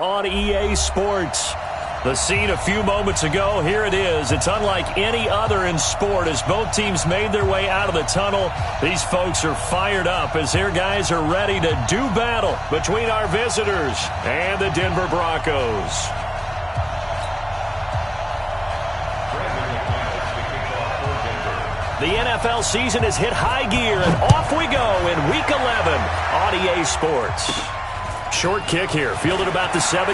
on EA Sports. The scene a few moments ago, here it is. It's unlike any other in sport as both teams made their way out of the tunnel. These folks are fired up as their guys are ready to do battle between our visitors and the Denver Broncos. The NFL season has hit high gear, and off we go in Week 11 on EA Sports. Short kick here, fielded about the 17.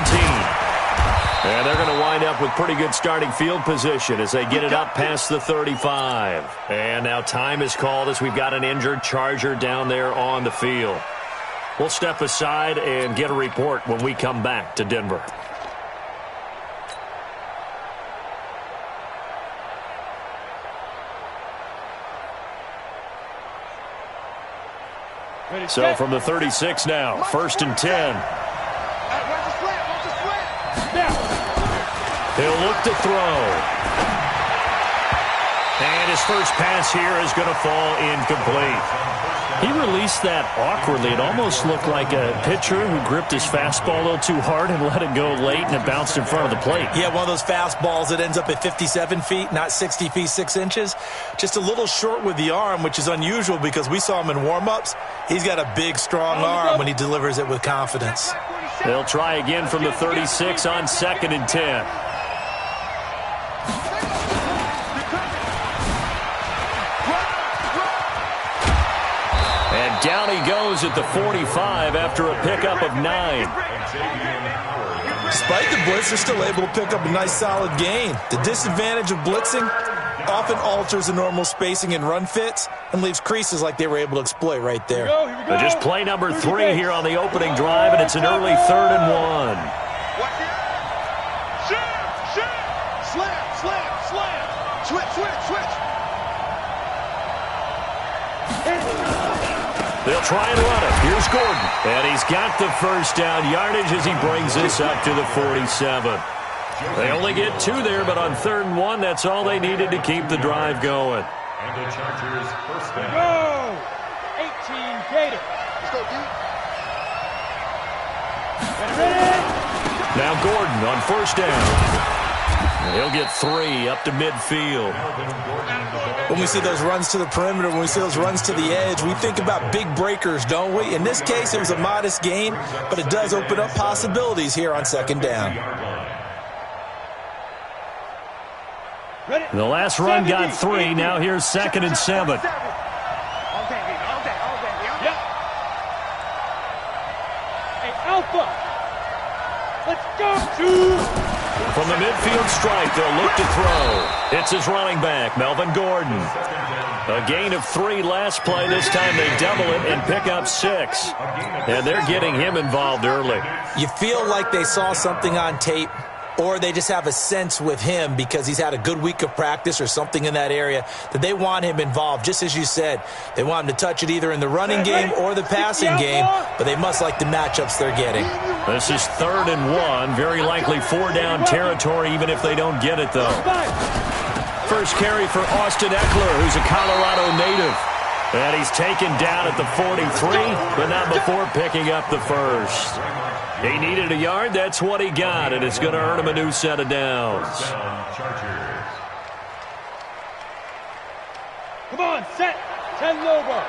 And they're going to wind up with pretty good starting field position as they get it up past the 35. And now time is called as we've got an injured Charger down there on the field. We'll step aside and get a report when we come back to Denver. So from the 36 now, 1st and 10. He'll look to throw. And his first pass here is going to fall incomplete. He released that awkwardly. It almost looked like a pitcher who gripped his fastball a little too hard and let it go late, and it bounced in front of the plate. Yeah, one of those fastballs that ends up at 57 feet, not 60 feet, 6 inches. Just a little short with the arm, which is unusual because we saw him in warm-ups. He's got a big, strong arm when he delivers it with confidence. They'll try again from the 36 on 2nd and 10. And down he goes at the 45 after a pickup of 9. Despite the blitz, they're still able to pick up a nice solid gain. The disadvantage of blitzing often alters the normal spacing and run fits and leaves creases like they were able to exploit right there. But just play number 3 here on the opening drive, and it's an early 3rd and 1. Switch. They'll try and run it. Here's Gordon. And he's got the first down yardage as he brings this up to the 47. They only get 2 there, but on 3rd and 1, that's all they needed to keep the drive going. And the Chargers first down. Go! 18 Gators. Let's go, deep. Ready? Now Gordon on 1st down. He'll get 3 up to midfield. When we see those runs to the perimeter, when we see those runs to the edge, we think about big breakers, don't we? In this case, it was a modest gain, but it does open up possibilities here on 2nd down. The last run got 3. Now here's 2nd and 7. Hey, Alpha. Let's go. From the midfield stripe, they'll look to throw. It's his running back, Melvin Gordon. A gain of 3 last play. This time they double it and pick up 6. And they're getting him involved early. You feel like they saw something on tape, or they just have a sense with him because he's had a good week of practice or something in that area that they want him involved. Just as you said, they want him to touch it either in the running game or the passing game, but they must like the matchups they're getting. This is 3rd and 1. Very likely 4-down territory, even if they don't get it, though. First carry for Austin Eckler, who's a Colorado native. And he's taken down at the 43, but not before picking up the first. He needed a yard. That's what he got, and it's going to earn him a new set of downs. Come on, set. 10 over.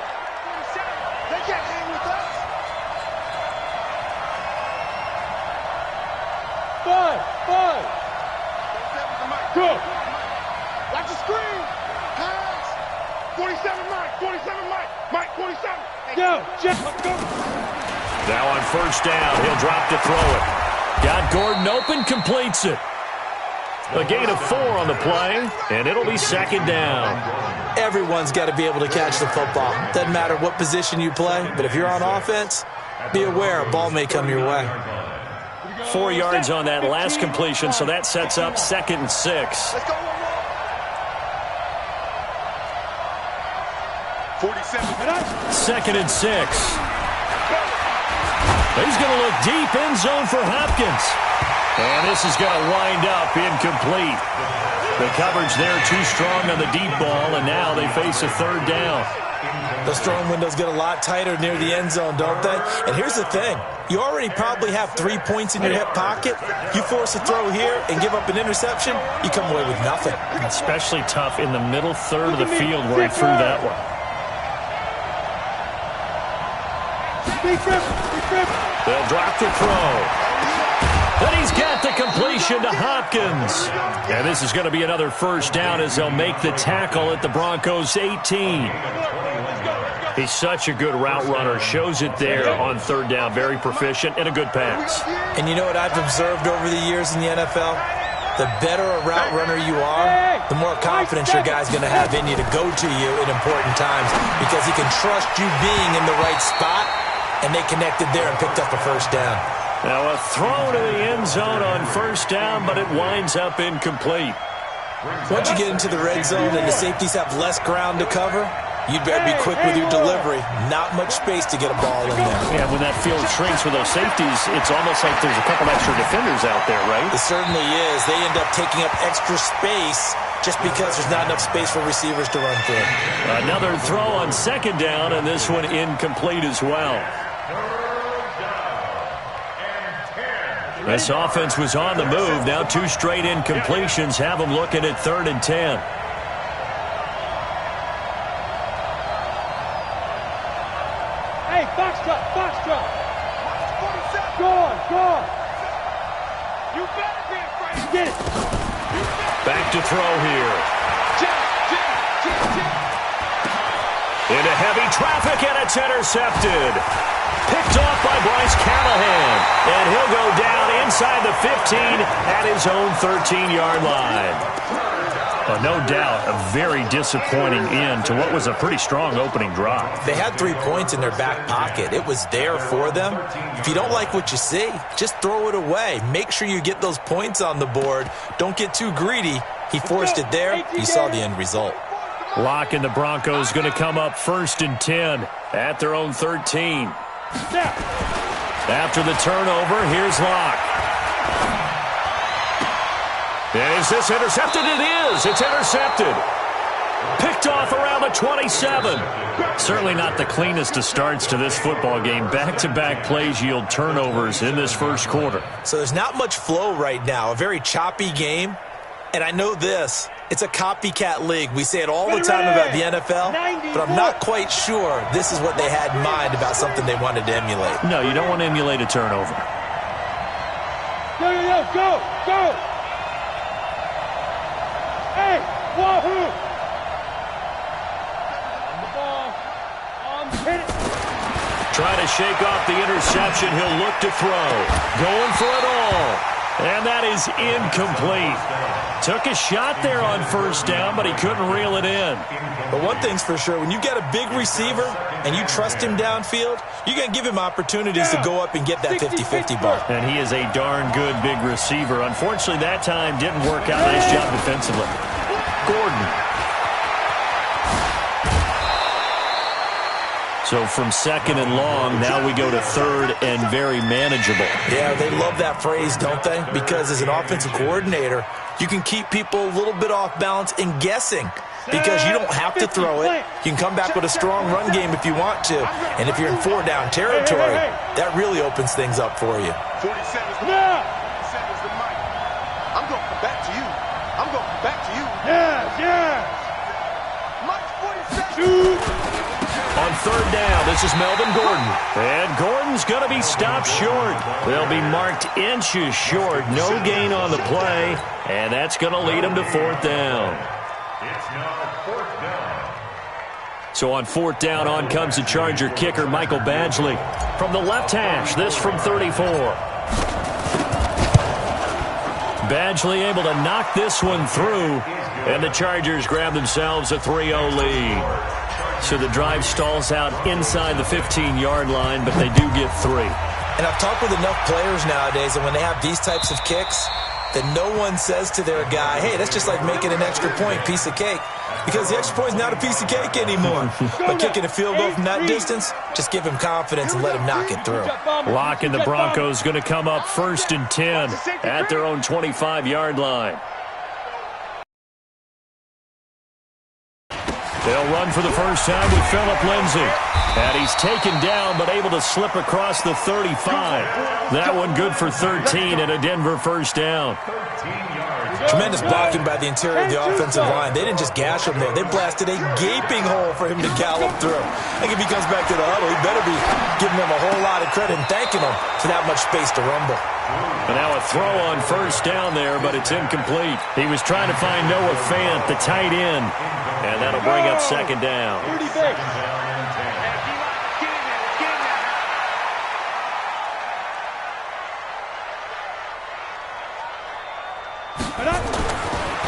They can't hang with us. 5. Go. Watch the screen. Pass. 47 Mike. 47. Go. Jeff, let's go. Now on 1st down, he'll drop to throw it. Got Gordon open, completes it. A gain of 4 on the play, and it'll be 2nd down. Everyone's got to be able to catch the football. Doesn't matter what position you play, but if you're on offense, be aware a ball may come your way. 4 yards on that last completion, so that sets up 2nd and 6. 2nd and 6. He's going to look deep, end zone for Hopkins. And this is going to wind up incomplete. The coverage there too strong on the deep ball, and now they face a 3rd down. Those throwing windows get a lot tighter near the end zone, don't they? And here's the thing. You already probably have 3 points in your hip pocket. You force a throw here and give up an interception, you come away with nothing. Especially tough in the middle third of the field where he threw that one. They'll drop the throw. And he's got the completion to Hopkins. And this is going to be another first down as they'll make the tackle at the Broncos' 18. He's such a good route runner. Shows it there on third down. Very proficient and a good pass. And you know what I've observed over the years in the NFL? The better a route runner you are, the more confidence your guy's going to have in you to go to you in important times because he can trust you being in the right spot, and they connected there and picked up a first down. Now a throw to the end zone on first down, but it winds up incomplete. Once you get into the red zone and the safeties have less ground to cover, you'd better be quick with your delivery. Not much space to get a ball in there. Yeah, when that field shrinks with those safeties, it's almost like there's a couple extra defenders out there, right? It certainly is. They end up taking up extra space just because there's not enough space for receivers to run through. Another throw on second down, and this one incomplete as well. This offense was on the move. Now 2 straight incompletions have them looking at 3rd and 10. Hey, box drop. Go on. You better be afraid. Get it. Back to throw here. Into heavy traffic, and it's intercepted. Picked off by Bryce Callahan. And he'll go down inside the 15 at his own 13-yard line. No doubt, a very disappointing end to what was a pretty strong opening drive. They had 3 points in their back pocket. It was there for them. If you don't like what you see, just throw it away. Make sure you get those points on the board. Don't get too greedy. He forced it there. You saw the end result. Locke and the Broncos going to come up 1st and 10 at their own 13. After the turnover, here's Locke. Is this intercepted? It is. It's intercepted. Picked off around the 27. Certainly not the cleanest of starts to this football game. Back-to-back plays yield turnovers in this first quarter. So there's not much flow right now. A very choppy game. And I know this. It's a copycat league. We say it all the time about the NFL, but I'm not quite sure this is what they had in mind about something they wanted to emulate. No, you don't want to emulate a turnover. Go. Hey, wahoo! On the ball. Hit it. Try to shake off the interception. He'll look to throw. Going for it all. And that is incomplete. Took a shot there on first down, but he couldn't reel it in. But one thing's for sure, when you get a big receiver and you trust him downfield, you're going to give him opportunities to go up and get that 50-50 ball. And he is a darn good big receiver. Unfortunately, that time didn't work out. Nice job defensively. Gordon. So from 2nd and long, now we go to 3rd and very manageable. Yeah, they love that phrase, don't they? Because as an offensive coordinator, you can keep people a little bit off balance and guessing because you don't have to throw it. You can come back with a strong run game if you want to. And if you're in 4-down territory, that really opens things up for you. 47's the mic. 47's the mic. I'm going to come back to you. Yes. Mike 47. Shoot. On 3rd down, this is Melvin Gordon. And Gordon's going to be stopped short. They'll be marked inches short. No gain on the play. And that's going to lead him to 4th down. It's now 4th down. So on 4th down, on comes the Charger kicker, Michael Badgley. From the left hash, this from 34. Badgley able to knock this one through. And the Chargers grab themselves a 3-0 lead. So the drive stalls out inside the 15-yard line, but they do get 3. And I've talked with enough players nowadays, and when they have these types of kicks, that no one says to their guy, hey, that's just like making an extra point, piece of cake. Because the extra point is not a piece of cake anymore. But kicking a field goal from that distance, just give him confidence and let him knock it through. Locke and the Broncos going to come up 1st and 10 at their own 25-yard line. They'll run for the first time with Phillip Lindsay. And he's taken down but able to slip across the 35. That one good for 13 and a Denver first down. Tremendous blocking by the interior of the offensive line. They didn't just gash him there. They blasted a gaping hole for him to gallop through. I think if he comes back to the huddle, he better be giving them a whole lot of credit and thanking them for that much space to rumble. And now a throw on first down there, but it's incomplete. He was trying to find Noah Fant, the tight end, and that'll bring up second down.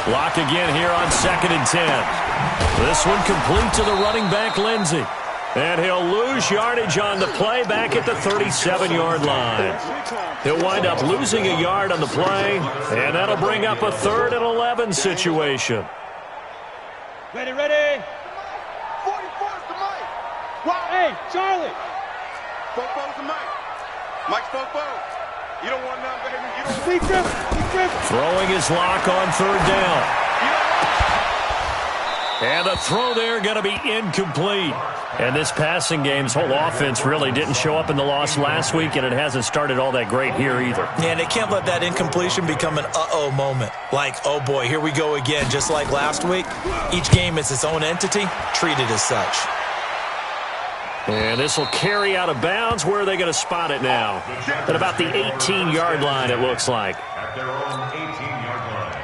Block again here on 2nd and 10. This one complete to the running back, Lindsay. And he'll lose yardage on the play back at the 37-yard line. He'll wind up losing a yard on the play, and that'll bring up a 3rd and 11 situation. Ready, ready. 44's the Mike. Wow. Hey, Charlie. Fofo's the Mike. Mike's Fofo. You don't want none, baby. You don't Big grip. Throwing his lock on 3rd down. And the throw there going to be incomplete. And this passing game's whole offense really didn't show up in the loss last week, and it hasn't started all that great here either. Yeah, and they can't let that incompletion become an uh-oh moment. Like, oh boy, here we go again, just like last week. Each game is its own entity, treated as such. And this will carry out of bounds. Where are they going to spot it now? At about the 18-yard line, it looks like. At their own 18-yard line.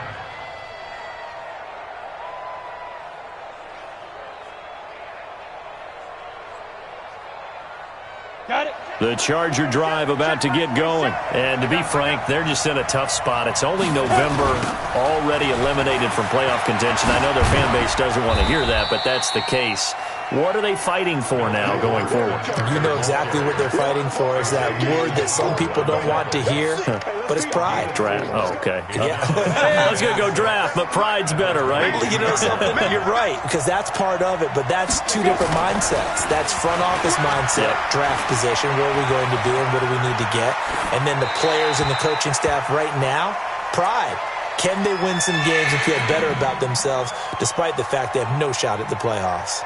Got it. The Charger drive about to get going. And to be frank, they're just in a tough spot. It's only November, already eliminated from playoff contention. I know their fan base doesn't want to hear that, but that's the case. What are they fighting for now going forward? You know exactly what they're fighting for. Is that word that some people don't want to hear, but it's pride. Draft. Oh, okay. Yeah. I was going to go draft, but pride's better, right? You know something? You're right, because that's part of it, but that's two different mindsets. That's front office mindset, draft position, where are we going to be and what do we need to get? And then the players and the coaching staff right now, pride. Can they win some games and feel better about themselves despite the fact they have no shot at the playoffs?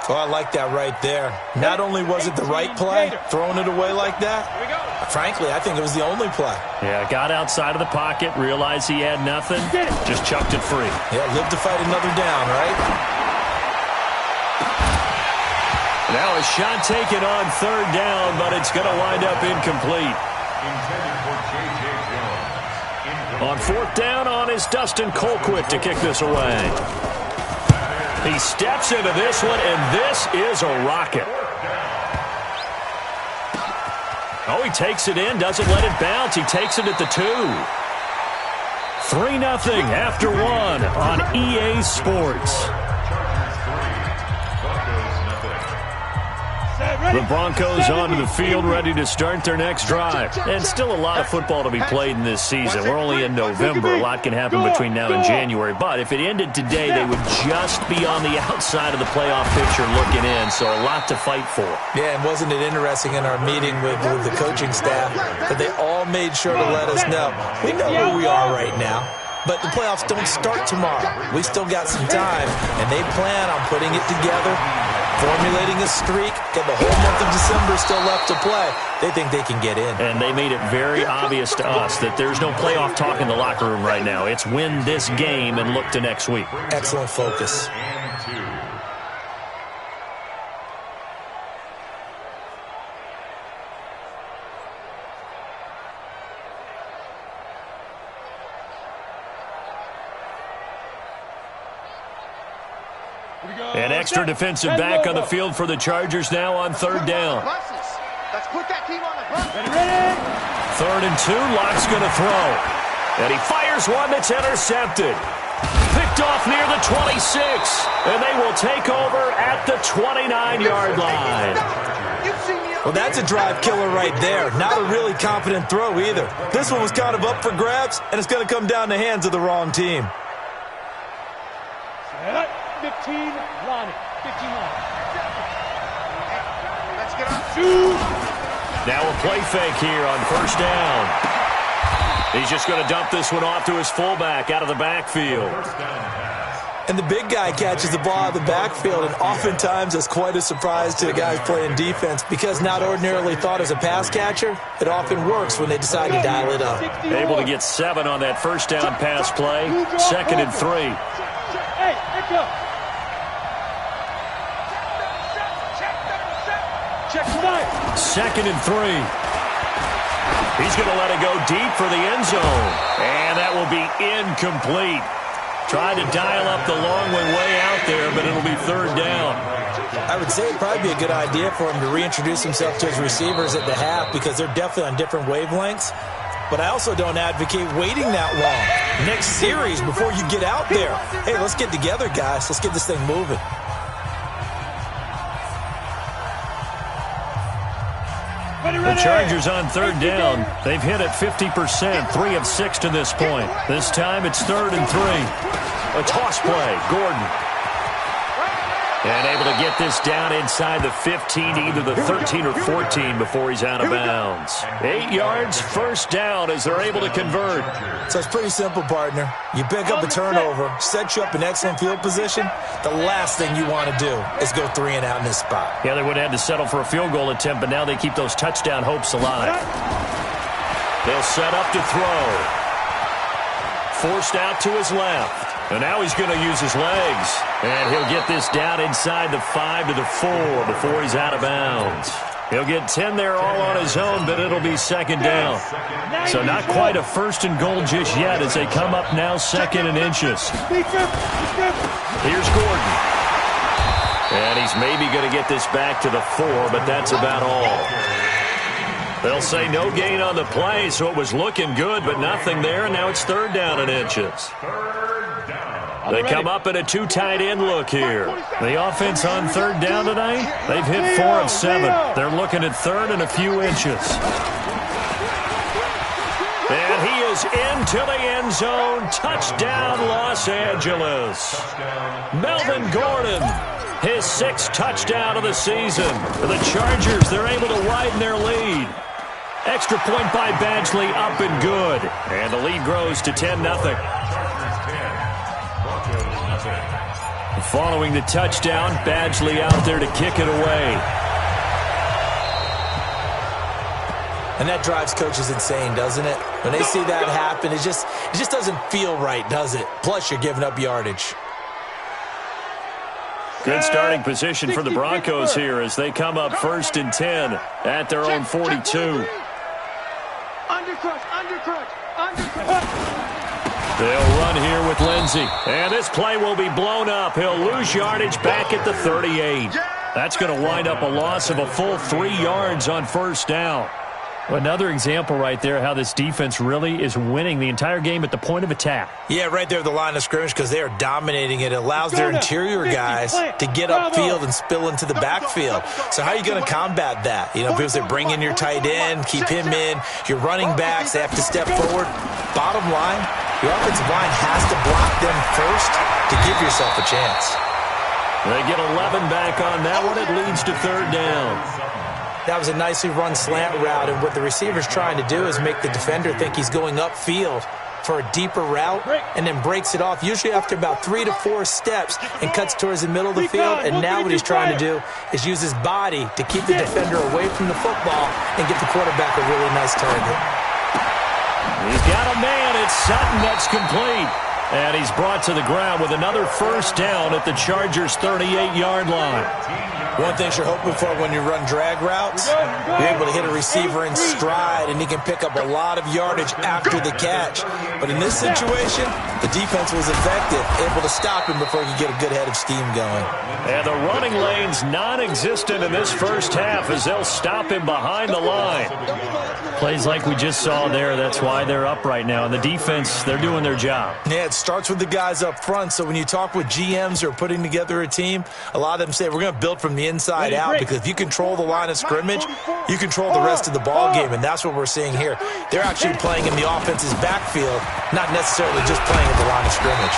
Oh, I like that right there. Not only was it the right play, throwing it away like that, frankly, I think it was the only play. Yeah, got outside of the pocket, realized he had nothing, just chucked it free. Yeah, live to fight another down, right? Now a shot taken on 3rd down, but it's going to wind up incomplete. Intended for J.J. Jones. On 4th down on is Dustin Colquitt to kick this away. He steps into this one, and this is a rocket. Oh, he takes it in, doesn't let it bounce. He takes it at the 2. 3-0 after 1 on EA Sports. The Broncos onto the field, ready to start their next drive. And still a lot of football to be played in this season. We're only in November. A lot can happen between now and January. But if it ended today, they would just be on the outside of the playoff picture looking in. So a lot to fight for. Yeah, and wasn't it interesting in our meeting with the coaching staff that they all made sure to let us know. We know where we are right now. But the playoffs don't start tomorrow. We still got some time, and they plan on putting it together, formulating a streak, got the whole month of December still left to play. They think they can get in. And they made it very obvious to us that there's no playoff talk in the locker room right now. It's win this game and look to next week. Excellent focus. An extra defensive back on the field for the Chargers now on 3rd down. Let's put that team on the run. Ready. 3rd and 2, Locke's going to throw. And he fires one that's intercepted. Picked off near the 26. And they will take over at the 29-yard line. Well, that's a drive killer right there. Not a really confident throw either. This one was kind of up for grabs, and it's going to come down the hands of the wrong team. 15, Lonnie. 15 Lonnie. Let's get up. Shoot. Now a play fake here on 1st down. He's just going to dump this one off to his fullback out of the backfield. And the big guy catches the ball out of the backfield, and oftentimes that's quite a surprise to the guys playing defense because not ordinarily thought as a pass catcher, it often works when they decide to dial it up. Able to get 7 on that first down pass play. 2nd and 3. Hey, let's go. Check tonight. 2nd and 3. He's going to let it go deep for the end zone. And that will be incomplete. Tried to dial up the long way out there, but it'll be 3rd down. I would say it'd probably be a good idea for him to reintroduce himself to his receivers at the half because they're definitely on different wavelengths. But I also don't advocate waiting that long. Next series before you get out there. Hey, let's get together, guys. Let's get this thing moving. The Chargers on 3rd down. They've hit it 50%, 3 of 6 to this point. This time it's 3rd and 3. A toss play, Gordon. And able to get this down inside the 15, either the 13 or 14 before he's out of bounds. 8 yards, 1st down as they're able to convert. So it's pretty simple, partner. You pick up a turnover, set you up in excellent field position. The last thing you want to do is go 3 and out in this spot. Yeah, they would have had to settle for a field goal attempt, but now they keep those touchdown hopes alive. They'll set up to throw. Forced out to his left. And now he's going to use his legs. And he'll get this down inside the 5 to the 4 before he's out of bounds. He'll get 10 there all on his own, but it'll be 2nd down. So not quite a 1st and goal just yet as they come up now 2nd and inches. Here's Gordon. And he's maybe going to get this back to the 4, but that's about all. They'll say no gain on the play, so it was looking good, but nothing there, and now it's 3rd down and inches. They come up in a 2 tight end look here. The offense on 3rd down tonight, they've hit 4 of 7. They're looking at 3rd and a few inches. And he is into the end zone. Touchdown, Los Angeles. Melvin Gordon, his 6th touchdown of the season. For the Chargers, they're able to widen their lead. Extra point by Badgley, up and good. And the lead grows to 10-0. Following the touchdown, Badgley out there to kick it away. And that drives coaches insane, doesn't it? When they see that happen, it just doesn't feel right, does it? Plus, you're giving up yardage. Good starting position for the Broncos here as they come up 1st and 10 at their own 42. They'll run here with Lindsey. And this play will be blown up. He'll lose yardage back at the 38. That's going to wind up a loss of a full 3 yards on 1st down. Another example right there how this defense really is winning the entire game at the point of attack. Yeah, right there at the line of scrimmage because they are dominating it. It allows their interior guys to get upfield and spill into the backfield. So how are you going to combat that? You know, because they bring in your tight end, keep him in. Your running backs, they have to step forward. Bottom line, your offensive line has to block them first to give yourself a chance. They get 11 back on that one. It leads to 3rd down. That was a nicely run slant route, and what the receiver's trying to do is make the defender think he's going upfield for a deeper route and then breaks it off, usually after about 3 to 4 steps, and cuts towards the middle of the field. And now what he's trying to do is use his body to keep the defender away from the football and get the quarterback a really nice target. He's got a man. It's Sutton. That's complete. And he's brought to the ground with another 1st down at the Chargers' 38-yard line. One thing you're hoping for when you run drag routes, you're able to hit a receiver in stride, and he can pick up a lot of yardage after the catch. But in this situation, the defense was effective, able to stop him before he could get a good head of steam going. And the running lane's non-existent in this 1st half as they'll stop him behind the line. Plays like we just saw there, that's why they're up right now. And the defense, they're doing their job. Yeah, it starts with the guys up front. So when you talk with GMs who are putting together a team, a lot of them say we're going to build from the inside out, because if you control the line of scrimmage, you control the rest of the ball game, and that's what we're seeing here. They're actually playing in the offense's backfield, not necessarily just playing at the line of scrimmage.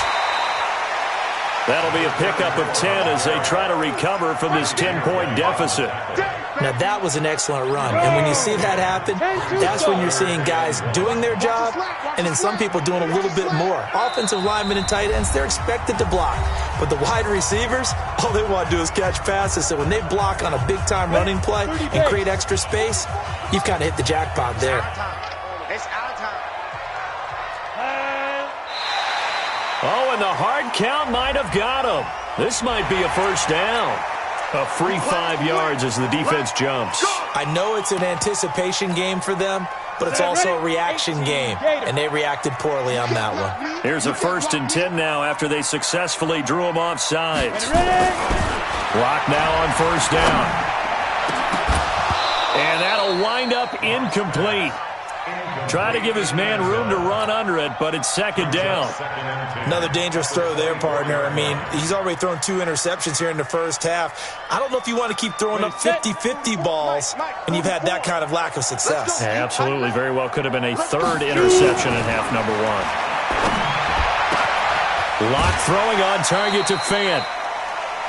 That'll be a pickup of 10 as they try to recover from this 10-point deficit. Now, that was an excellent run. And when you see that happen, that's when you're seeing guys doing their job and then some people doing a little bit more. Offensive linemen and tight ends, they're expected to block. But the wide receivers, all they want to do is catch passes. So when they block on a big-time running play and create extra space, you've kind of hit the jackpot there. It's our time. Oh, and the hard count might have got him. This might be a first down. A free 5 yards as the defense jumps. I know it's an anticipation game for them, but it's also a reaction game, and they reacted poorly on that one. Here's a 1st and 10 now after they successfully drew him off sides. Block now on 1st down. And that'll wind up incomplete. Try to give his man room to run under it, but it's 2nd down. Another dangerous throw there, partner. I mean, he's already thrown 2 interceptions here in the first half. I don't know if you want to keep throwing up 50-50 balls, and you've had that kind of lack of success. Yeah, absolutely. Very well could have been a 3rd interception in half number 1. Lock throwing on target to Fant.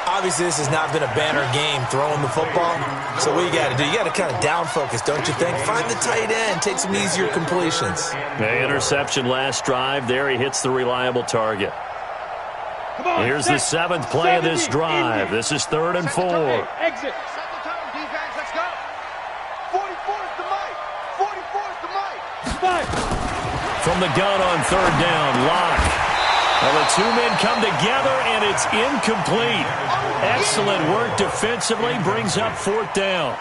Obviously, this has not been a banner game throwing the football. So what you got to do, you got to kind of down focus, don't you think? Find the tight end, take some easier completions. The interception last drive. There he hits the reliable target. Here's the 7th play of this drive. This is 3rd and 4. Exit. Set the tone, defense. Let's go. 44 is the mic. 44 is the mic. 5. From the gun on 3rd down, Lock. Well, the 2 men come together, and it's incomplete. Excellent work defensively, brings up 4th down.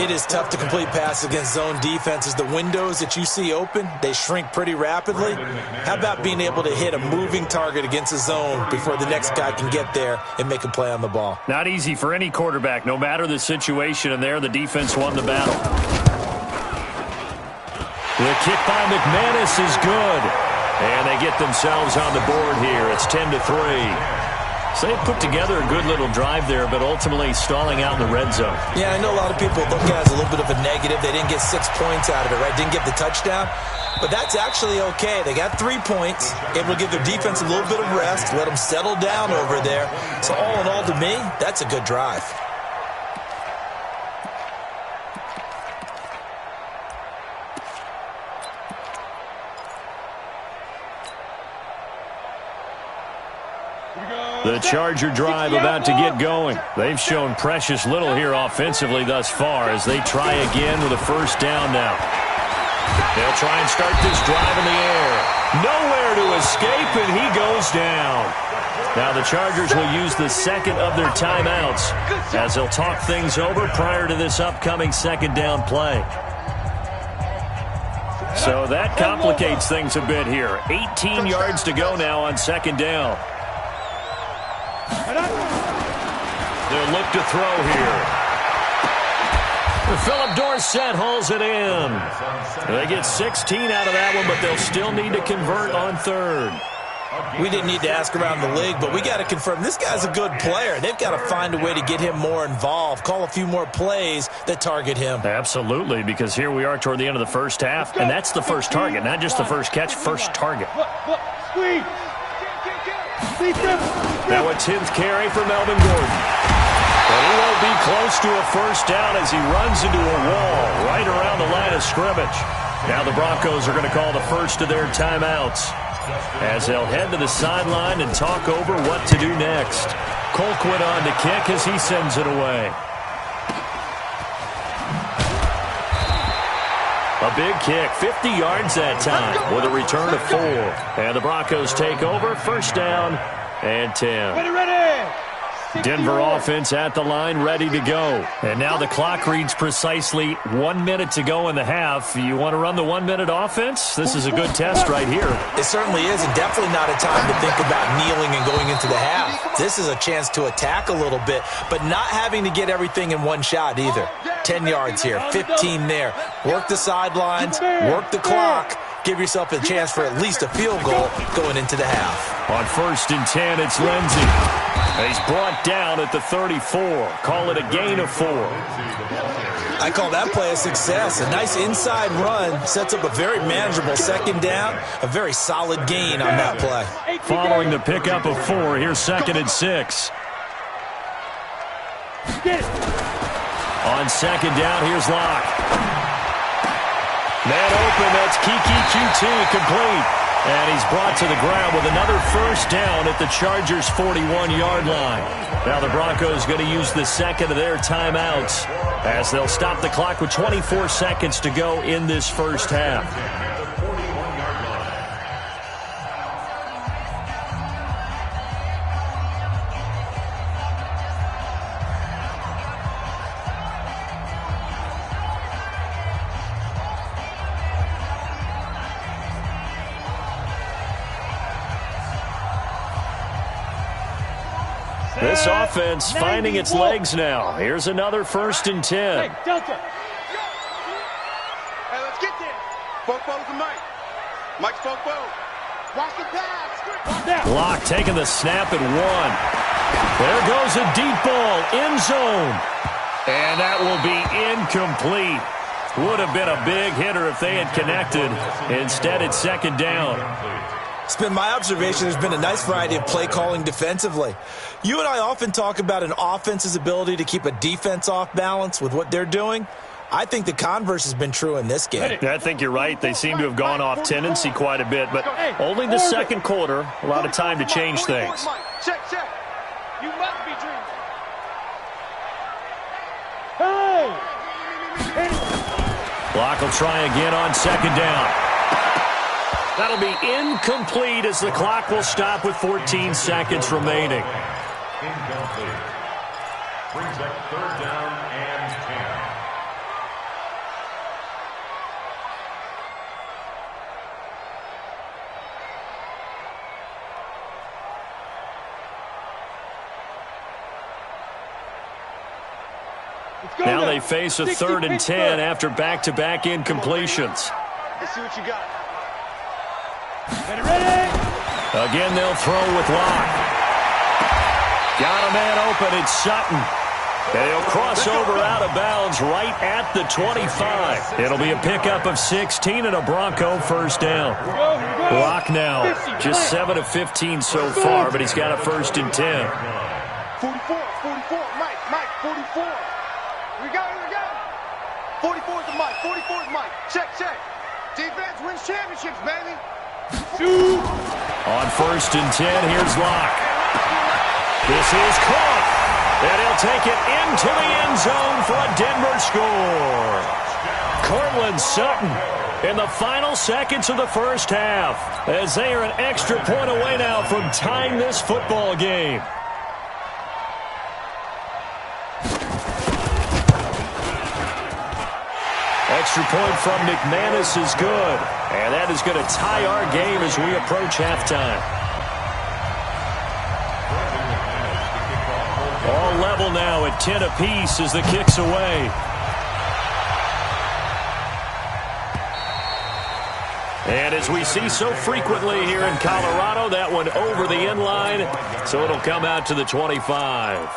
It is tough to complete passes against zone defenses. The windows that you see open, they shrink pretty rapidly. How about being able to hit a moving target against a zone before the next guy can get there and make a play on the ball? Not easy for any quarterback, no matter the situation, and there the defense won the battle. The kick by McManus is good. And they get themselves on the board here. It's 10-3. So they put together a good little drive there, but ultimately stalling out in the red zone. Yeah, I know a lot of people look at it as a little bit of a negative. They didn't get 6 points out of it, right? Didn't get the touchdown. But that's actually okay. They got 3 points, able to give their defense a little bit of rest, let them settle down over there. So all in all, to me, that's a good drive. The Charger drive about to get going. They've shown precious little here offensively thus far as they try again with a 1st down now. They'll try and start this drive in the air. Nowhere to escape, and he goes down. Now the Chargers will use the 2nd of their timeouts as they'll talk things over prior to this upcoming 2nd down play. So that complicates things a bit here. 18 yards to go now on 2nd down. They'll look to throw here. Philip Dorsett hauls it in. They get 16 out of that one, but they'll still need to convert on 3rd. We didn't need to ask around the league, but we got to confirm this guy's a good player. They've got to find a way to get him more involved, call a few more plays that target him. Absolutely, because here we are toward the end of the first half, and that's the first target, not just the first catch, first target. Squeeze. Now a 10th carry for Melvin Gordon. But he won't be close to a 1st down as he runs into a wall right around the line of scrimmage. Now the Broncos are going to call the 1st of their timeouts as they'll head to the sideline and talk over what to do next. Colquitt on to kick as he sends it away. A big kick, 50 yards that time with a return of 4. And the Broncos take over, 1st down and 10. Ready. Denver offense at the line, ready to go. And now the clock reads precisely 1 minute to go in the half. You want to run the 1 minute offense? This is a good test right here. It certainly is, and definitely not a time to think about kneeling and going into the half. This is a chance to attack a little bit, but not having to get everything in one shot either. 10 yards here, 15 there. Work the sidelines, work the clock, give yourself a chance for at least a field goal going into the half. On 1st and 10, it's Lindsey. He's brought down at the 34. Call it a gain of 4. I call that play a success. A nice inside run sets up a very manageable 2nd down. A very solid gain on that play. Following the pickup of 4, here's 2nd and 6. On 2nd down, here's Locke. Man open, that's Kiki QT complete. And he's brought to the ground with another 1st down at the Chargers' 41-yard line. Now the Broncos going to use the 2nd of their timeouts as they'll stop the clock with 24 seconds to go in this 1st half. This offense finding its legs now. Here's another 1st and 10. Hey, Delta. Hey, let's get there. Fofo's to Mike. Mike's Fofo. Watch the pass. Locke taking the snap at 1. There goes a deep ball, end zone. And that will be incomplete. Would have been a big hitter if they had connected. Instead, it's 2nd down. It's been my observation there's been a nice variety of play calling defensively. You and I often talk about an offense's ability to keep a defense off balance with what they're doing. I think the converse has been true in this game. I think you're right. They seem to have gone off tendency quite a bit, but only the 2nd quarter. A lot of time to change things. Check. You must be dreaming. Hey! Locke will try again on 2nd down. That'll be incomplete as the clock will stop with 14 seconds remaining. Incomplete. Brings up 3rd down and 10. Now they face a 3rd and 10 after back-to-back incompletions. Let's see what you got. Ready? Again, they'll throw with Locke. Got a man open. It's Sutton. And he'll cross over out of bounds right at the 25. It'll be a pickup of 16 and a Bronco 1st down. Locke now just 7 of 15 so far, but he's got a 1st and 10. 44, Mike, 44. We got it. 44 is the Mike, 44 is Mike. Check. Defense wins championships, baby. Shoot. On 1st and 10, here's Locke. This is caught. And he'll take it into the end zone for a Denver score. Cortland Sutton in the final seconds of the 1st half as they are an extra point away now from tying this football game. Extra point from McManus is good. And that is going to tie our game as we approach halftime. All level now at 10 apiece as the kick's away. And as we see so frequently here in Colorado, that one over the end line, so it'll come out to the 25.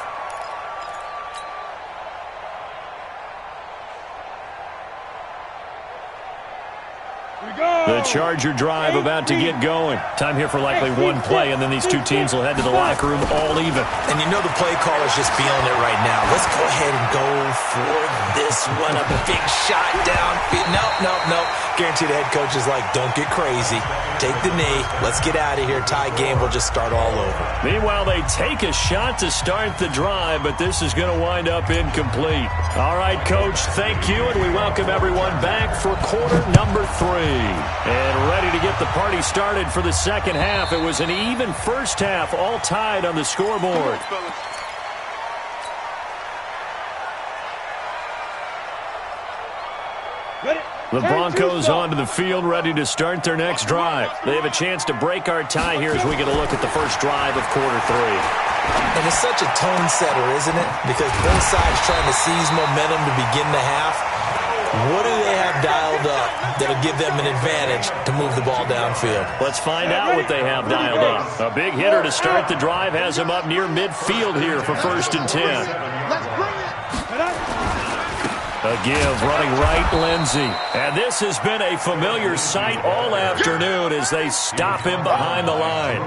The Charger drive about to get going. Time here for likely one play, and then these two teams will head to the locker room all even. And you know the play caller's just feeling it right now. Let's go ahead and go for this one. A big shot downfield. Nope. Guarantee the head coach is like, don't get crazy. Take the knee. Let's get out of here. Tie game. We'll just start all over. Meanwhile, they take a shot to start the drive, but this is going to wind up incomplete. All right, Coach, thank you, and we welcome everyone back for quarter number 3. And ready to get the party started for the 2nd half. It was an even 1st half, all tied on the scoreboard. The Broncos onto the field, ready to start their next drive. They have a chance to break our tie here as we get a look at the first drive of quarter 3. And it's such a tone setter, isn't it? Because both sides trying to seize momentum to begin the half. What do they have dialed dialed up that'll give them an advantage to move the ball downfield. Let's find out what they have dialed up. A big hitter to start the drive has him up near midfield here for 1st and 10. Let's bring it. A give running right, Lindsey. And this has been a familiar sight all afternoon as they stop him behind the line.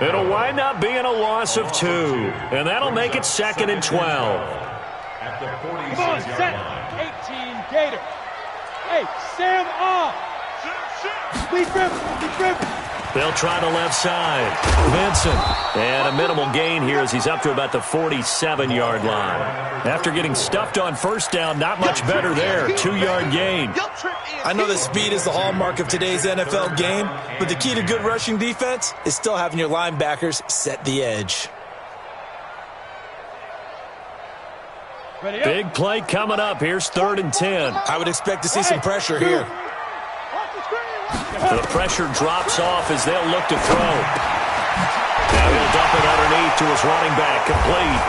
It'll wind up being a loss of 2, and that'll make it 2nd and 12. At the Come on, 46-yard set. line. 18 Gator. Hey, Sam off. Lead River. They'll try the left side. Vincent. And a minimal gain here as he's up to about the 47-yard line. After getting stuffed on 1st down, not much better there. 2-yard gain. I know that speed is the hallmark of today's NFL game, but the key to good rushing defense is still having your linebackers set the edge. Ready up. Big play coming up. Here's 3rd and 10. I would expect to see some pressure here. The pressure drops off as they'll look to throw. Now he'll dump it underneath to his running back. Complete.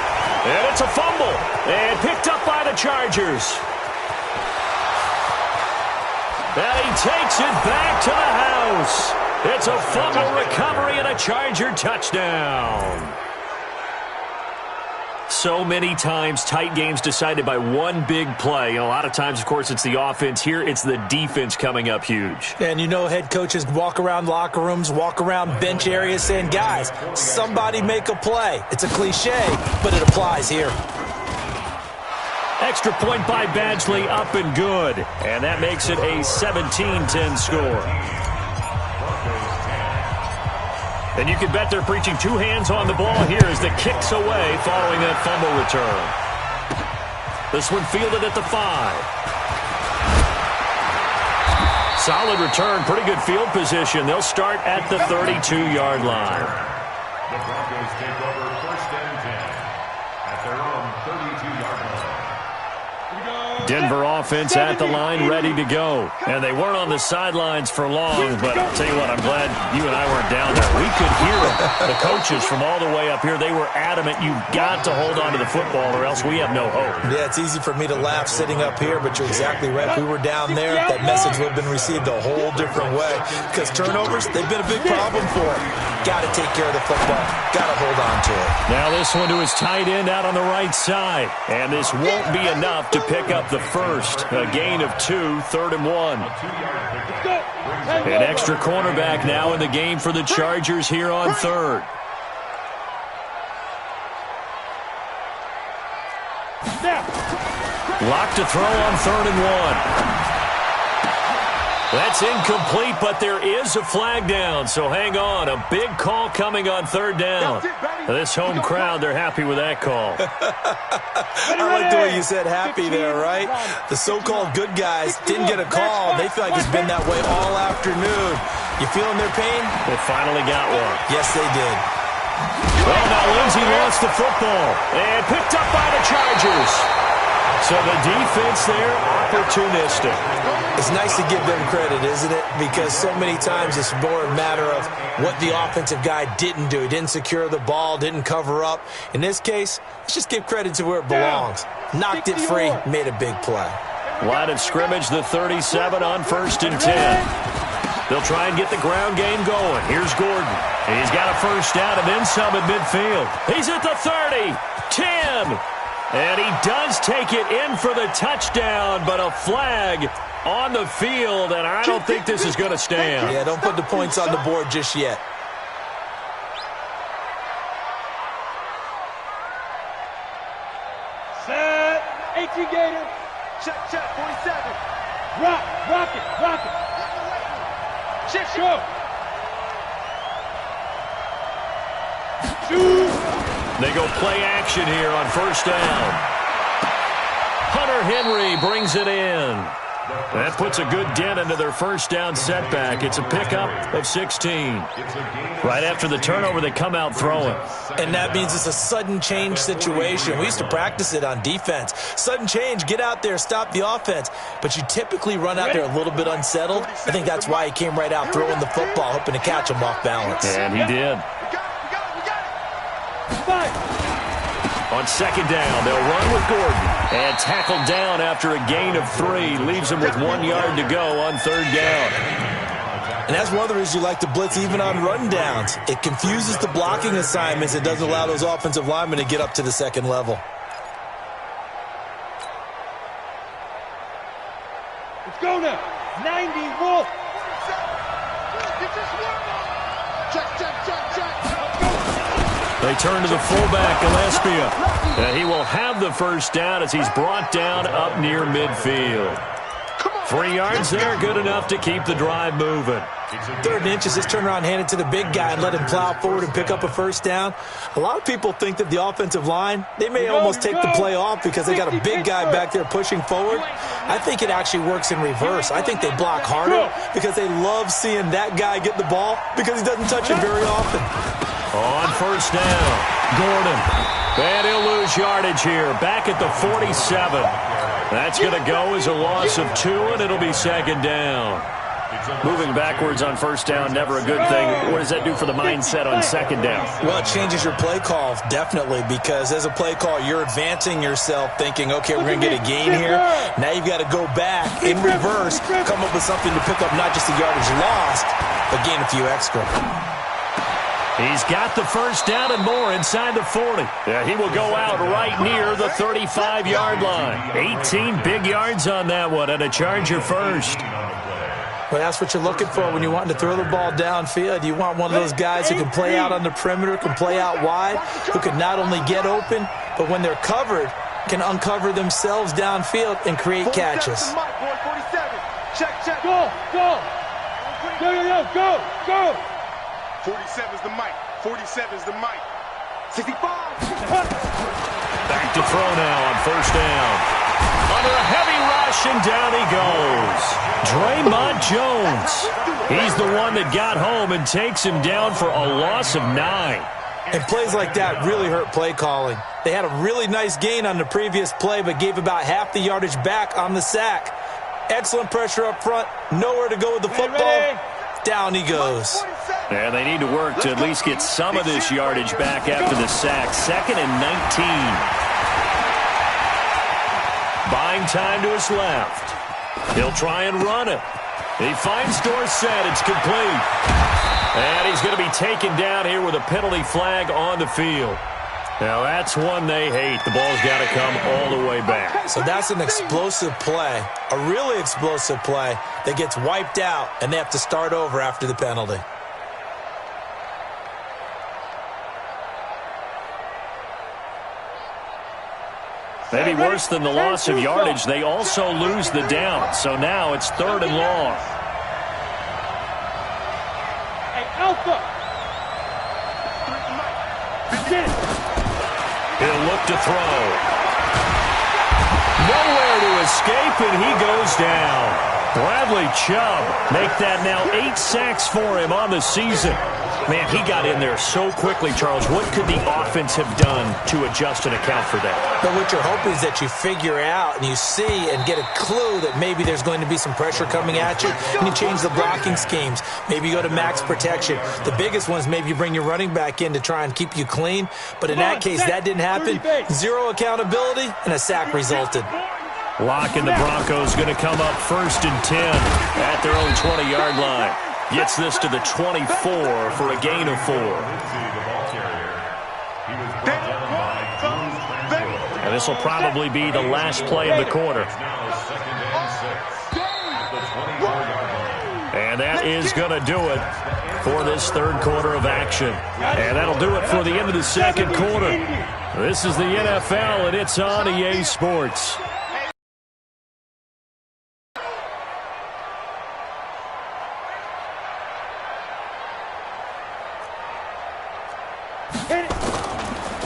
And it's a fumble. And picked up by the Chargers. And he takes it back to the house. It's a fumble recovery and a Charger touchdown. So many times, tight games decided by one big play. A lot of times, of course, it's the offense. Here, it's the defense coming up huge. And you know head coaches walk around locker rooms, walk around bench areas saying, guys, somebody make a play. It's a cliche, but it applies here. Extra point by Badgley, up and good. And that makes it a 17-10 score. And you can bet they're preaching 2 hands on the ball here as the kick's away following that fumble return. This one fielded at the 5. Solid return, pretty good field position. They'll start at the 32-yard line. The Broncos take over 1st and 10 at their own 32-yard line. Denver offense at the line, ready to go. And they weren't on the sidelines for long, but I'll tell you what, I'm glad you and I weren't down there. We could hear them. The coaches from all the way up here, they were adamant, you've got to hold on to the football or else we have no hope. Yeah, it's easy for me to laugh sitting up here, but you're exactly right. If we were down there, that message would have been received a whole different way. Because turnovers, they've been a big problem for them. Got to take care of the football. Got to hold on to it. Now this one to his tight end out on the right side. And this won't be enough to pick up the first. A gain of 2, 3rd and 1. An extra cornerback now in the game for the Chargers here on 3rd. Lock to throw on 3rd and 1. That's incomplete, but there is a flag down, so hang on. A big call coming on 3rd down. This home crowd, they're happy with that call. I like the way you said happy there, right? The so-called good guys didn't get a call. They feel like it's been that way all afternoon. You feeling their pain? They finally got one. Yes, they did. Well, now Lindsey lost the football and picked up by the Chargers. So the defense there, opportunistic. It's nice to give them credit, isn't it? Because so many times it's more a matter of what the offensive guy didn't do. He didn't secure the ball, didn't cover up. In this case, let's just give credit to where it belongs. Knocked it free, made a big play. Line of scrimmage, the 37 on 1st and 10. They'll try and get the ground game going. Here's Gordon. He's got a 1st down and then some at midfield. He's at the 30, 10. And he does take it in for the touchdown, but a flag on the field, and I don't think this is going to stand. Yeah, don't put the points on the board just yet. Set. 18 Gator. Check, 47. Rock it. Check, Go. 2. They go play action here on 1st down. Hunter Henry brings it in. That puts a good dent into their 1st down setback. It's a pickup of 16. Right after the turnover, they come out throwing. And that means it's a sudden change situation. We used to practice it on defense. Sudden change, get out there, stop the offense. But you typically run out there a little bit unsettled. I think that's why he came right out throwing the football, hoping to catch him off balance. And he did. On second down, they'll run with Gordon. And tackled down after a gain of 3. Leaves him with 1 yard to go on third down. And that's one of the reasons you like to blitz even on run downs. It confuses the blocking assignments. It doesn't allow those offensive linemen to get up to the second level. Let's go now. 90, Wolf. They turn to the fullback, Gillespie. He will have the first down as he's brought down up near midfield. 3 yards there, good enough to keep the drive moving. 3rd and inches, just turn around, hand it to the big guy, and let him plow forward and pick up a first down. A lot of people think that the offensive line, they may almost take the play off because they got a big guy back there pushing forward. I think it actually works in reverse. I think they block harder because they love seeing that guy get the ball because he doesn't touch it very often. On first down, Gordon. And he'll lose yardage here, back at the 47. That's going to go as a loss of 2, and it'll be second down. Moving backwards on first down, never a good thing. What does that do for the mindset on second down? Well, it changes your play call, definitely, because as a play call, you're advancing yourself thinking, okay, we're going to get a gain here. Now you've got to go back in reverse, come up with something to pick up not just the yardage lost, but gain a few extra. He's got the first down and more inside the 40. Yeah, he will go out right near the 35-yard line. 18 big yards on that one, and a Charger first. Well, that's what you're looking for when you're wanting to throw the ball downfield. You want one of those guys who can play out on the perimeter, can play out wide, who can not only get open, but when they're covered, can uncover themselves downfield and create catches. Check. Go. Go. 47's the mic. 47's the mic. 65. Back to throw now on first down. Under a heavy rush, and down he goes. Draymond Jones. He's the one that got home and takes him down for a loss of 9. And plays like that really hurt play calling. They had a really nice gain on the previous play, but gave about half the yardage back on the sack. Excellent pressure up front. Nowhere to go with the football. Down he goes. And they need to work to at least get some of this yardage back after the sack. 2nd and 19. Buying time to his left. He'll try and run it. He finds Dorsett. It's complete. And he's going to be taken down here with a penalty flag on the field. Now, that's one they hate. The ball's got to come all the way back. So that's an explosive play, a really explosive play that gets wiped out, and they have to start over after the penalty. Maybe worse than the loss of yardage, they also lose the down. So now it's 3rd and long. Hey, Alpha. He'll look to throw. Nowhere to escape, and he goes down. Bradley Chubb make that now 8 sacks for him on the season. Man, he got in there so quickly, Charles. What could the offense have done to adjust and account for that? But what you're hoping is that you figure out and you see and get a clue that maybe there's going to be some pressure coming at you, and you change the blocking schemes. Maybe you go to max protection. The biggest one is maybe you bring your running back in to try and keep you clean. But in that case, that didn't happen. 0 accountability, and a sack resulted. Locke and the Broncos going to come up 1st and 10 at their own 20-yard line. Gets this to the 24 for a gain of 4. And this will probably be the last play of the quarter. And that is going to do it for this 3rd quarter of action. And that'll do it for the end of the 2nd quarter. This is the NFL, and it's on EA Sports.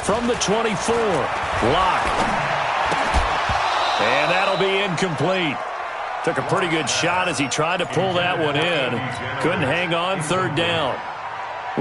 From the 24, Locke. And that'll be incomplete. Took a pretty good shot as he tried to pull that one in. Couldn't hang on 3rd down.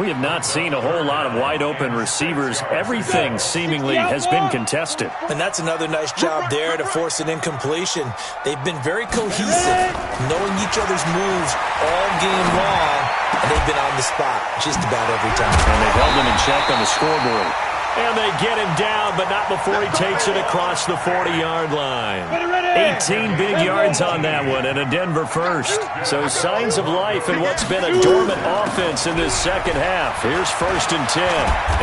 We have not seen a whole lot of wide-open receivers. Everything seemingly has been contested. And that's another nice job there to force an incompletion. They've been very cohesive, knowing each other's moves all game long, and they've been on the spot just about every time. And they've held them in check on the scoreboard. And they get him down, but not before he takes it across the 40-yard line. 18 big yards on that one, and a Denver first. So signs of life in what's been a dormant offense in this second half. Here's 1st and 10.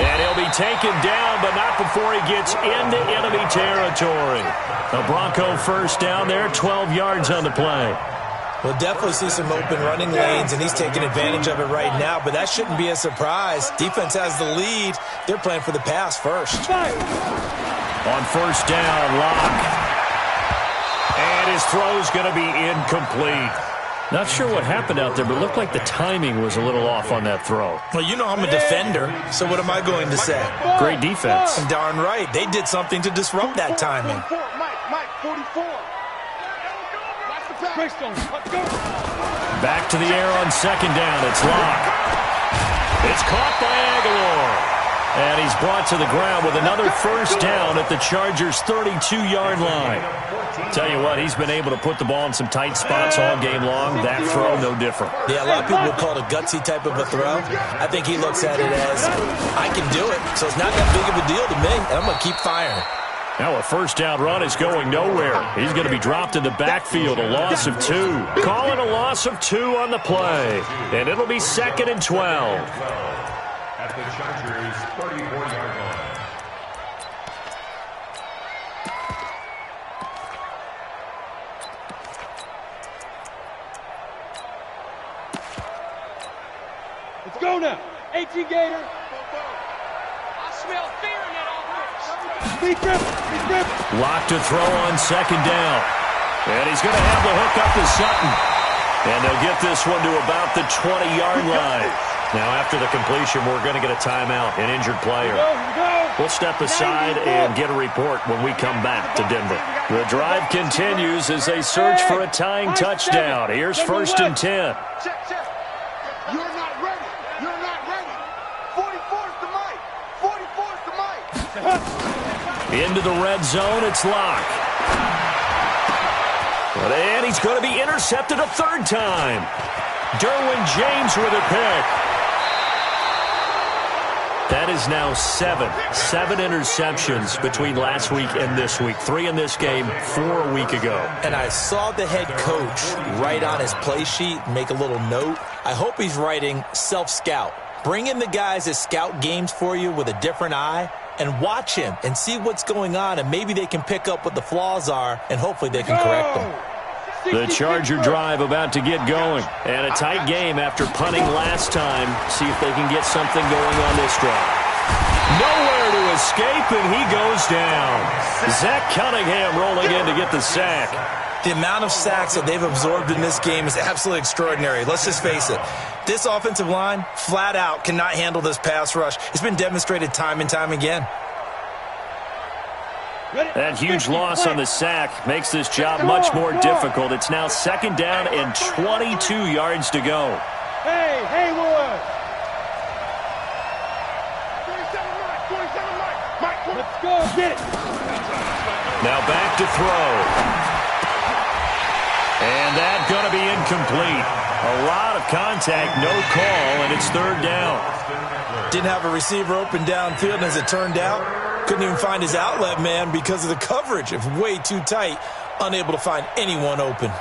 And he'll be taken down, but not before he gets into enemy territory. A Bronco first down there, 12 yards on the play. We'll definitely see some open running lanes, and he's taking advantage of it right now, but that shouldn't be a surprise. Defense has the lead. They're playing for the pass first. On 1st down, Locke. And his throw's going to be incomplete. Not sure what happened out there, but it looked like the timing was a little off on that throw. Well, you know I'm a defender, so what am I going to say? Great defense. Darn right. They did something to disrupt that timing. Mike, 44. Back to the air on 2nd down. It's Locke. It's caught by Aguilar. And he's brought to the ground with another 1st down at the Chargers' 32-yard line. Tell you what, he's been able to put the ball in some tight spots all game long. That throw, no different. Yeah, a lot of people would call it a gutsy type of a throw. I think he looks at it as, I can do it, so it's not that big of a deal to me, and I'm going to keep firing. Now a 1st down run is going nowhere. He's going to be dropped in the backfield, a loss of 2. Call it a loss of 2 on the play. And it'll be 2nd and 12. At the Chargers' 34-yard line. Let's go now. 18 Gator. I smell fear in that offense. Speed grip. Locked to throw on 2nd down. And he's going to have the hook up to Sutton. And they'll get this one to about the 20-yard line. Now, after the completion, we're going to get a timeout, an injured player. We'll step aside and get a report when we come back to Denver. The drive continues as they search for a tying touchdown. Here's 1st and 10. Check. You're not ready. 44's the Mike. 44's the Mike. Into the red zone, it's Locke. And he's going to be intercepted a 3rd time. Derwin James with a pick. That is now 7 interceptions between last week and this week. 3 in this game, 4 a week ago. And I saw the head coach write on his play sheet, make a little note. I hope he's writing self-scout. Bring in the guys that scout games for you with a different eye and watch him and see what's going on, and maybe they can pick up what the flaws are, and hopefully they can correct them. The Charger drive about to get going. And a tight game after punting last time. See if they can get something going on this drive. Nowhere to escape, and he goes down. Zach Cunningham rolling in to get the sack. The amount of sacks that they've absorbed in this game is absolutely extraordinary. Let's just face it. This offensive line, flat out, cannot handle this pass rush. It's been demonstrated time and time again. That huge loss on the sack makes this job much more difficult. It's now 2nd down and 22 yards to go. Hey, Haywood. 47 Mike. Let's go. Get it. Now back to throw. And that's going to be incomplete. A lot of contact, no call, and it's 3rd down. Didn't have a receiver open downfield, and as it turned out, couldn't even find his outlet man because of the coverage. It's way too tight, unable to find anyone open.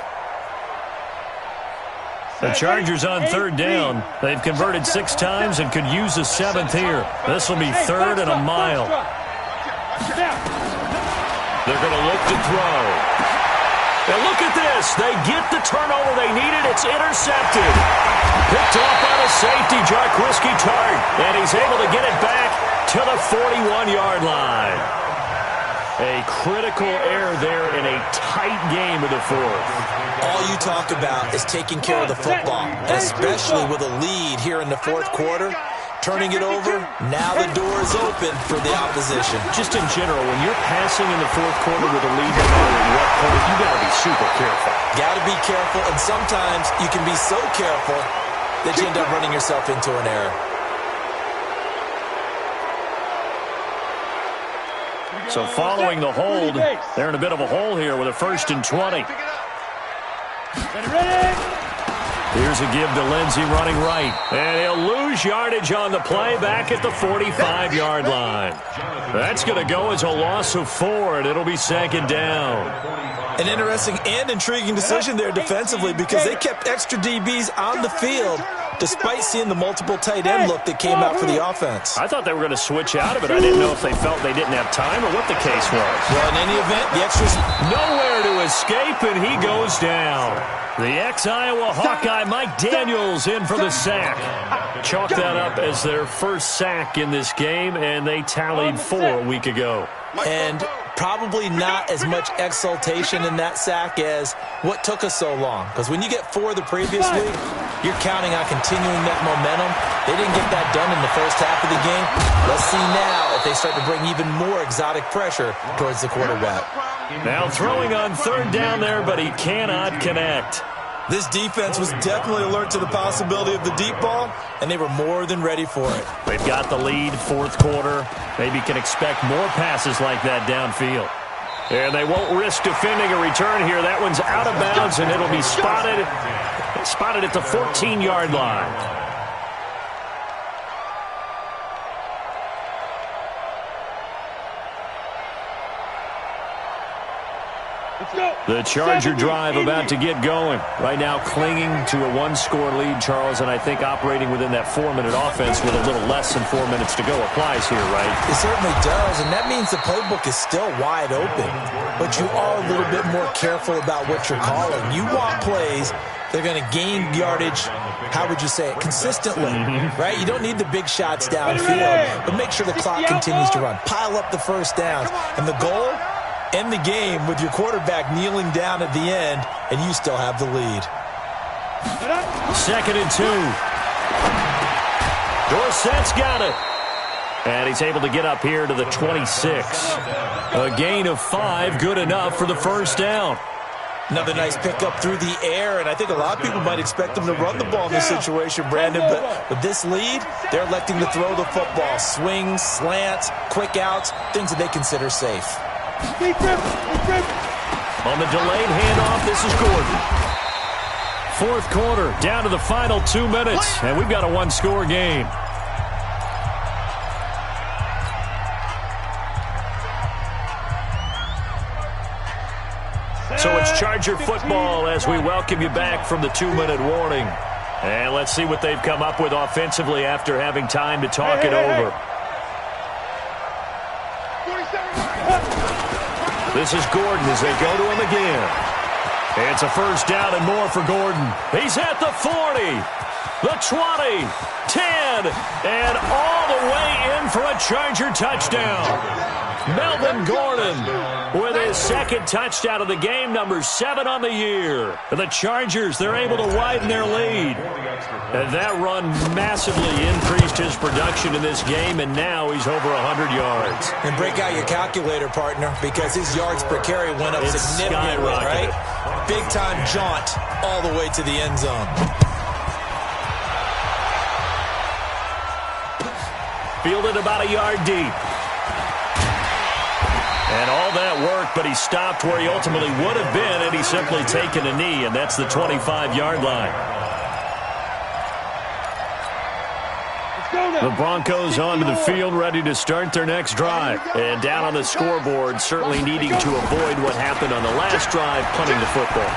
The Chargers on 3rd down. They've converted 6 times and could use a 7th here. This will be 3rd and a mile. They're going to look to throw. And look at this. They get the turnover they needed. It's intercepted. Picked off by the safety, Jarquiski Tart. And he's able to get it back to the 41-yard line. A critical error there in a tight game of the 4th. All you talk about is taking care of the football, especially with a lead here in the 4th quarter. Turning it over, now the door is open for the opposition. Just in general, when you're passing in the 4th quarter with a lead, no matter what point, you got to be super careful. Got to be careful, and sometimes you can be so careful that you end up running yourself into an error. So following the hold, they're in a bit of a hole here with a 1st and 20. Ready? Here's a give to Lindsey running right. And he'll lose yardage on the play back at the 45-yard line. That's going to go as a loss of 4, and it'll be second down. An interesting and intriguing decision there defensively because they kept extra DBs on the field despite seeing the multiple tight end look that came out for the offense. I thought they were going to switch out of it. I didn't know if they felt they didn't have time or what the case was. Well, in any event, the extras... Nowhere to escape, and he goes down. The ex-Iowa Hawkeye Mike Daniels in for the sack. Chalk that up as their first sack in this game, and they tallied 4 a week ago. And probably not as much exultation in that sack as what took us so long. Because when you get 4 the previous week, you're counting on continuing that momentum. They didn't get that done in the first half of the game. Let's see now if they start to bring even more exotic pressure towards the quarterback. Now throwing on 3rd down there, but he cannot connect. This defense was definitely alert to the possibility of the deep ball, and they were more than ready for it. They've got the lead, 4th quarter. Maybe can expect more passes like that downfield. And they won't risk defending a return here. That one's out of bounds, and it'll be spotted at the 14-yard line. The Charger drive about to get going. Right now clinging to a 1-score lead, Charles, and I think operating within that 4-minute offense with a little less than 4 minutes to go applies here, right? It certainly does, and that means the playbook is still wide open. But you are a little bit more careful about what you're calling. You want plays they're going to gain yardage, how would you say it, consistently, right? You don't need the big shots downfield, but make sure the clock continues to run. Pile up the first downs, and the goal, end the game with your quarterback kneeling down at the end, and you still have the lead. 2nd and 2. Dorsett's got it. And he's able to get up here to the 26. A gain of 5, good enough for the first down. Another nice pickup through the air, and I think a lot of people might expect them to run the ball in this situation, Brandon, but with this lead, they're electing to throw the football. Swings, slants, quick outs, things that they consider safe. On the delayed handoff, this is Gordon. 4th quarter, down to the final 2 minutes, and we've got a 1-score game. So it's Charger football as we welcome you back from the 2-minute warning. And let's see what they've come up with offensively after having time to talk it over. This is Gordon as they go to him again. It's a first down and more for Gordon. He's at the 40, the 20, 10, and all the way in for a Charger touchdown. Melvin Gordon with his 2nd touchdown of the game, number 7 on the year. The Chargers, they're able to widen their lead. And that run massively increased his production in this game, and now he's over 100 yards. And break out your calculator, partner, because his yards per carry went up significantly, right? Big-time jaunt all the way to the end zone. Fielded about a yard deep. And all that work, but he stopped where he ultimately would have been had he simply taken a knee, and that's the 25-yard line. The Broncos onto the field, ready to start their next drive. And down on the scoreboard, certainly needing to avoid what happened on the last drive, punting the football.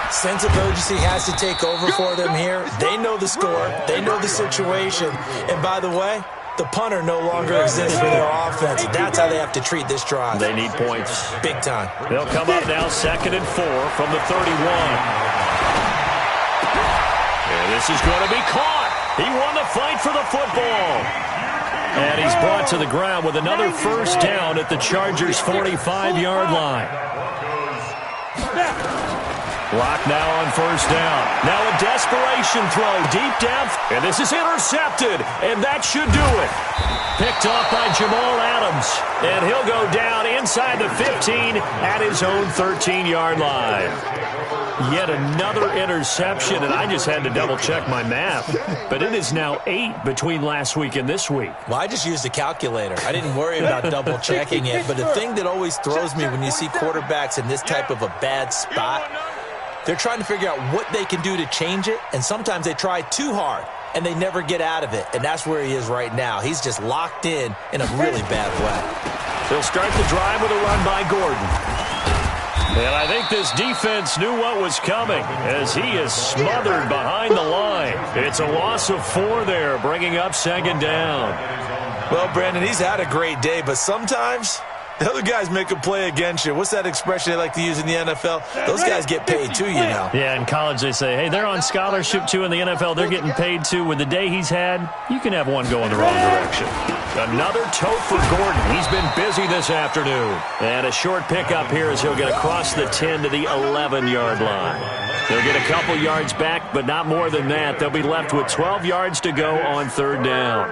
Sense of urgency has to take over for them here. They know the score. They know the situation. And by the way, the punter no longer exists for their offense. That's how they have to treat this drive. They need points. Big time. They'll come up now 2nd and 4 from the 31. And this is going to be caught. He won the fight for the football. And he's brought to the ground with another first down at the Chargers' 45-yard line. Block now on first down. Now a desperation throw deep down. And this is intercepted. And that should do it. Picked off by Jamal Adams. And he'll go down inside the 15 at his own 13-yard line. Yet another interception, and I just had to double-check my math. But it is now 8 between last week and this week. Well, I just used a calculator. I didn't worry about double-checking it. But the thing that always throws me when you see quarterbacks in this type of a bad spot they're trying to figure out what they can do to change it, and sometimes they try too hard, and they never get out of it, and that's where he is right now. He's just locked in a really bad way. They'll start the drive with a run by Gordon. And I think this defense knew what was coming as he is smothered behind the line. It's a loss of 4 there, bringing up second down. Well, Brandon, he's had a great day, but sometimes the other guys make a play against you. What's that expression they like to use in the NFL? Those guys get paid too, you know. Yeah, in college they say, hey, they're on scholarship too. In the NFL, they're getting paid too. With the day he's had, you can have one go in the wrong direction. Another tote for Gordon. He's been busy this afternoon. And a short pickup here as he'll get across the 10 to the 11-yard line. They'll get a couple yards back, but not more than that. They'll be left with 12 yards to go on third down.